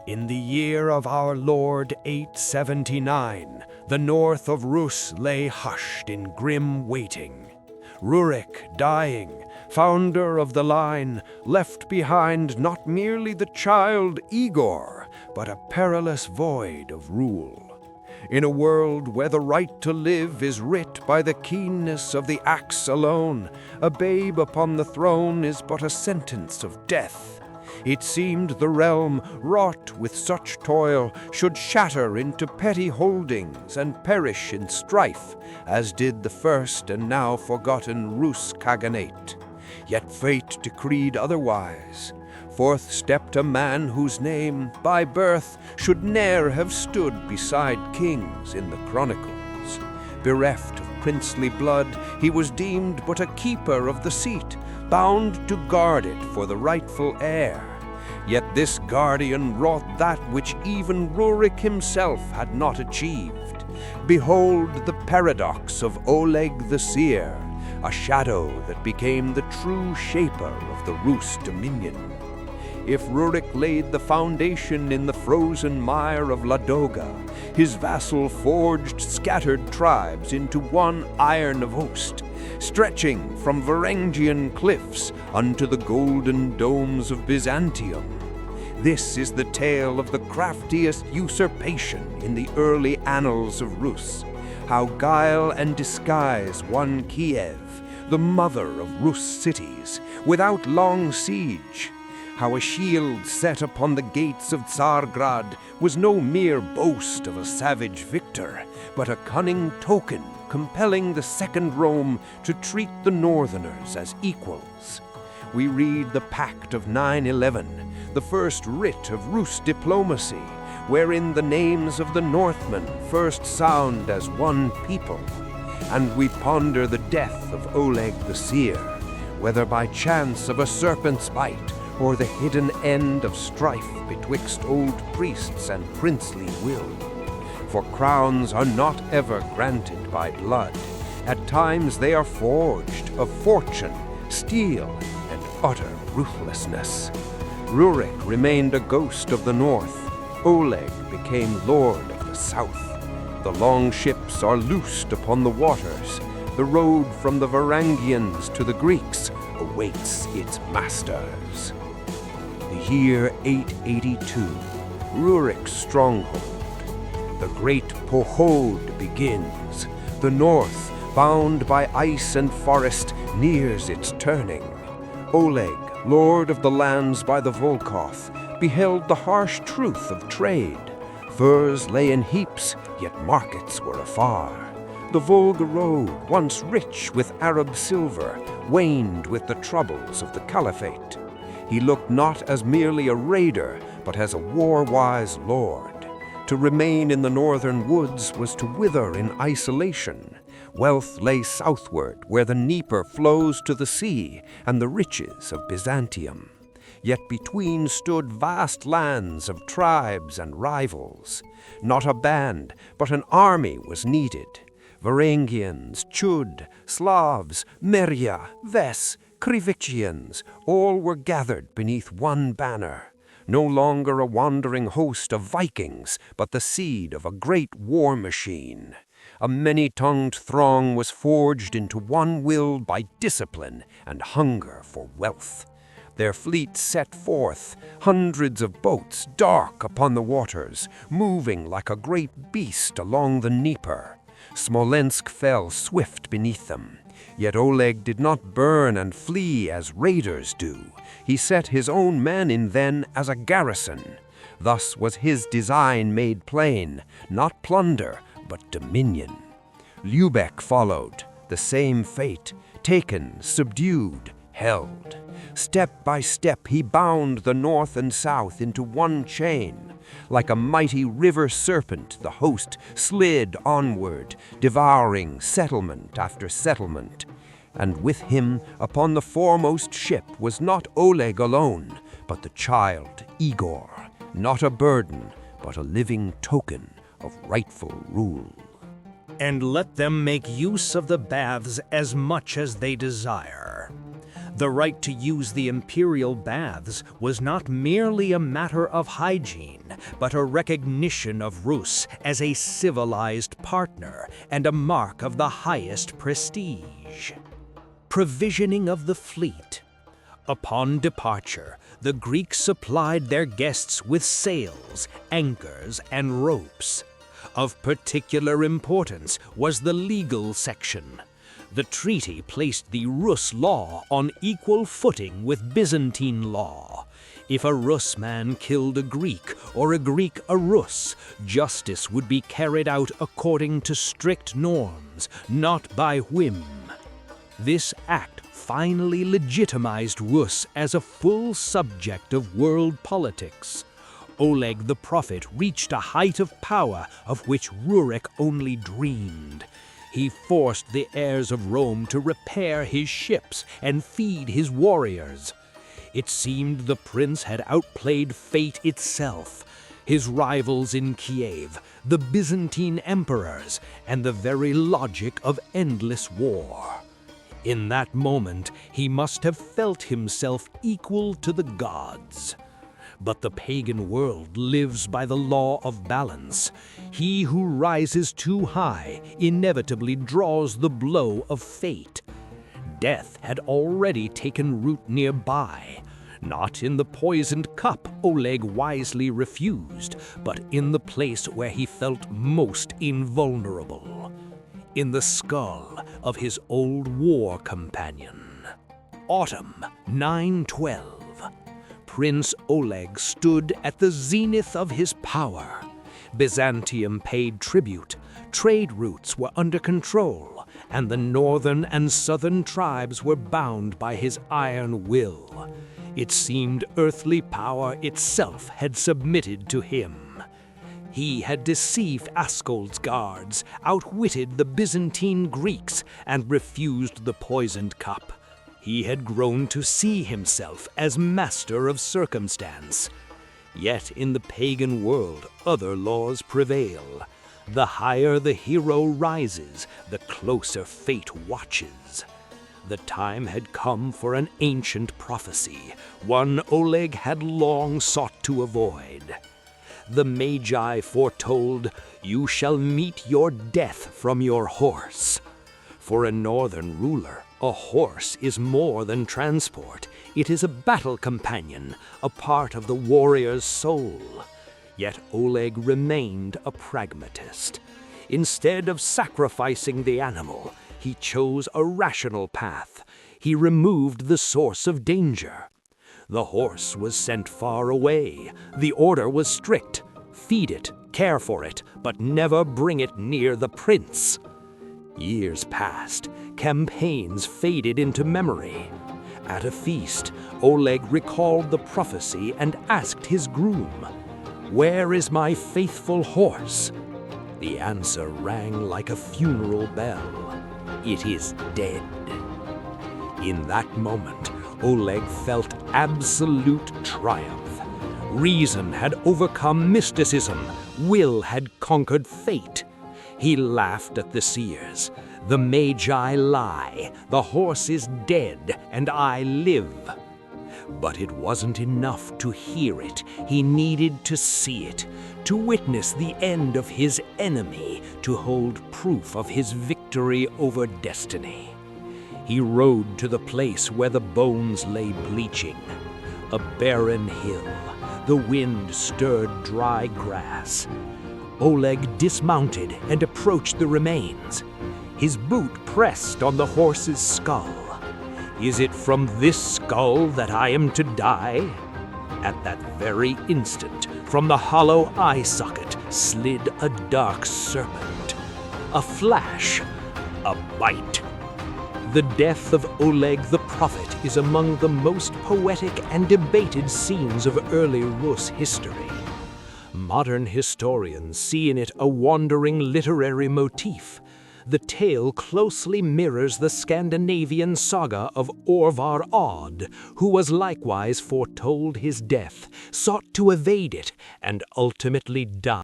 In the year of our Lord 879, the north of Rus lay hushed in grim waiting. Rurik, dying, founder of the line, left behind not merely the child Igor, but a perilous void of rule. In a world where the right to live is writ by the keenness of the axe alone, a babe upon the throne is but a sentence of death. It seemed the realm, wrought with such toil, should shatter into petty holdings and perish in strife, as did the first and now forgotten Rus Khaganate. Yet fate decreed otherwise. Forth stepped a man whose name, by birth, should ne'er have stood beside kings in the chronicles. Bereft of princely blood, he was deemed but a keeper of the seat, bound to guard it for the rightful heir. Yet this guardian wrought that which even Rurik himself had not achieved. Behold the paradox of Oleg the seer, a shadow that became the true shaper of the Rus dominion. If Rurik laid the foundation in the frozen mire of Ladoga, his vassal forged scattered tribes into one iron host, stretching from Varangian cliffs unto the golden domes of Byzantium. This is the tale of the craftiest usurpation in the early annals of Rus, how guile and disguise won Kiev, the mother of Rus cities, without long siege. How a shield set upon the gates of Tsargrad was no mere boast of a savage victor, but a cunning token compelling the Second Rome to treat the northerners as equals. We read the Pact of 9/11, the first writ of Rus diplomacy, wherein the names of the Northmen first sound as one people. And we ponder the death of Oleg the seer, whether by chance of a serpent's bite, or the hidden end of strife betwixt old priests and princely will. For crowns are not ever granted by blood. At times they are forged of fortune, steel, and utter ruthlessness. Rurik remained a ghost of the north. Oleg became lord of the south. The long ships are loosed upon the waters. The road from the Varangians to the Greeks awaits its masters. The year 882, Rurik's stronghold. The great Pohod begins. The north, bound by ice and forest, nears its turning. Oleg, lord of the lands by the Volkhov, beheld the harsh truth of trade. Furs lay in heaps, yet markets were afar. The Volga road, once rich with Arab silver, waned with the troubles of the Caliphate. He looked not as merely a raider, but as a war-wise lord. To remain in the northern woods was to wither in isolation. Wealth lay southward, where the Dnieper flows to the sea, and the riches of Byzantium. Yet between stood vast lands of tribes and rivals. Not a band, but an army was needed. Varangians, Chud, Slavs, Merya, Ves, Krivichians, all were gathered beneath one banner. No longer a wandering host of Vikings, but the seed of a great war machine. A many-tongued throng was forged into one will by discipline and hunger for wealth. Their fleet set forth, hundreds of boats dark upon the waters, moving like a great beast along the Dnieper. Smolensk fell swift beneath them. Yet Oleg did not burn and flee as raiders do. He set his own men in then as a garrison. Thus was his design made plain, not plunder, but dominion. Lubeck followed, the same fate, taken, subdued, held. Step by step he bound the north and south into one chain. Like a mighty river serpent, the host slid onward, devouring settlement after settlement. And with him, upon the foremost ship, was not Oleg alone, but the child Igor, not a burden, but a living token of rightful rule. And let them make use of the baths as much as they desire. The right to use the imperial baths was not merely a matter of hygiene, but a recognition of Rus as a civilized partner and a mark of the highest prestige. Provisioning of the fleet. Upon departure, the Greeks supplied their guests with sails, anchors, and ropes. Of particular importance was the legal section. The treaty placed the Rus law on equal footing with Byzantine law. If a Rus man killed a Greek or a Greek a Rus, justice would be carried out according to strict norms, not by whim. This act finally legitimized Rus as a full subject of world politics. Oleg the Prophet reached a height of power of which Rurik only dreamed. He forced the heirs of Rome to repair his ships and feed his warriors. It seemed the prince had outplayed fate itself. His rivals in Kiev, the Byzantine emperors, and the very logic of endless war. In that moment, he must have felt himself equal to the gods. But the pagan world lives by the law of balance. He who rises too high inevitably draws the blow of fate. Death had already taken root nearby. Not in the poisoned cup Oleg wisely refused, but in the place where he felt most invulnerable. In the skull of his old war companion. Autumn 912. Prince Oleg stood at the zenith of his power. Byzantium paid tribute, trade routes were under control, and the northern and southern tribes were bound by his iron will. It seemed earthly power itself had submitted to him. He had deceived Askold's guards, outwitted the Byzantine Greeks, and refused the poisoned cup. He had grown to see himself as master of circumstance. Yet in the pagan world, other laws prevail. The higher the hero rises, the closer fate watches. The time had come for an ancient prophecy, one Oleg had long sought to avoid. The Magi foretold, "You shall meet your death from your horse." For a northern ruler, a horse is more than transport. It is a battle companion, a part of the warrior's soul. Yet Oleg remained a pragmatist. Instead of sacrificing the animal, he chose a rational path. He removed the source of danger. The horse was sent far away. The order was strict. Feed it, care for it, but never bring it near the prince. Years passed. Campaigns faded into memory. At a feast, Oleg recalled the prophecy and asked his groom, "Where is my faithful horse?" The answer rang like a funeral bell. "It is dead." In that moment, Oleg felt absolute triumph. Reason had overcome mysticism. Will had conquered fate. He laughed at the seers. "The Magi lie. The horse is dead, and I live." But it wasn't enough to hear it. He needed to see it, to witness the end of his enemy, to hold proof of his victory over destiny. He rode to the place where the bones lay bleaching. A barren hill. The wind stirred dry grass. Oleg dismounted and approached the remains. His boot pressed on the horse's skull. "Is it from this skull that I am to die?" At that very instant, from the hollow eye socket slid a dark serpent. A flash, a bite. The death of Oleg the Prophet is among the most poetic and debated scenes of early Rus history. Modern historians see in it a wandering literary motif. The tale closely mirrors the Scandinavian saga of Orvar Odd, who was likewise foretold his death, sought to evade it, and ultimately died.